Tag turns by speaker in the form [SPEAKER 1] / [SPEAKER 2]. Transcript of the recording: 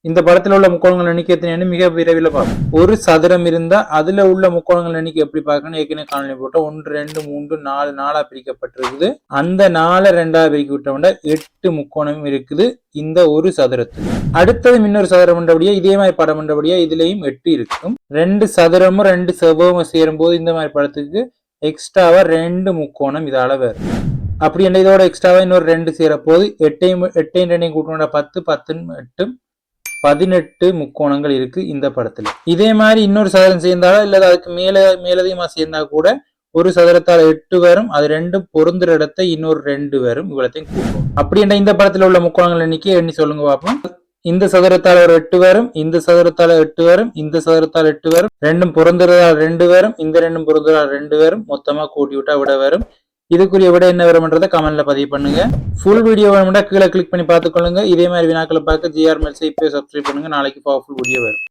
[SPEAKER 1] இந்த படத்துல உள்ள முக்கோணங்கள் எண்ணிக்கை எத்தனை மிக விரைவில் பார்ப்போம். ஒரு சதுரம் இருந்தா அதுல உள்ள முக்கோணங்கள் எண்ணிக்கை எப்படி பார்க்கணும் ஏற்கனவே காணொலி போட்டோம். 1 2 3 4 4 பிரிக்கப்பட்டிருக்குது. அந்த 4 2 பிரிக்க விட்டோம்னா 8 முக்கோணம் இருக்குது இந்த ஒரு சதுரத்துக்கு. அடுத்தது இன்னொரு சதுரம் என்றபடியா இதே மாதிரி படம் என்றபடியா இதுலயும் 8 இருக்கும். 2 சதுரமும் 2 செவ்வகமும் சேரும் போது இந்த மாதிரி படத்துக்கு எக்ஸ்ட்ராவா 2 முக்கோணம் இதால வரும். அப்படி என்ன இதோட எக்ஸ்ட்ராவா இன்னொரு 2 சேர போது 8 2 கூட்டணும் 10 10 8 18 முக்கோணங்கள் இருக்கு இந்த படத்துல. இதே மாதிரி இன்னொரு சதுரம் சேர்ந்தாலும் இல்ல அதுக்கு மேலதிகமா சேர்ந்தா கூட ஒரு சதுரத்தால் 8 வரும். அது ரெண்டும் பொருந்துற இடத்தை இன்னொரு 2 வரும். இவ்வளத்தையும் கூட்டும். அப்படி என்ற இந்த படத்துல உள்ள முக்கோணங்கள் எண்ணிக்கை எண்ணி சொல்லுங்க பார்ப்போம். இந்த சதுரத்தால் ஒரு 8 வரும், இந்த சதுரத்தால் 8 வரும், இந்த சதுரத்தால் 8 வரும், ரெண்டும் பொருந்துறதால் 2 வரும், இந்த ரெண்டும் பொருந்துறதால் 2 வரும். மொத்தமா கூட்டி விட்டா விட வரும். இதுக்குரிய விட என்ன வரும்ன்றதை கமெண்ட்ல பதிவு பண்ணுங்க. ஃபுல் வீடியோ வேணும்னா கீழே கிளிக் பண்ணி பார்த்துக்கொள்ளுங்க. இதே மாதிரி வினாக்களை பார்க்க ஜிஆர் மேல்ஸை இப்போ சப்ஸ்கிரைப் பண்ணுங்க. நாளைக்கு பவர்ஃபுல் வீடியோ வரும்.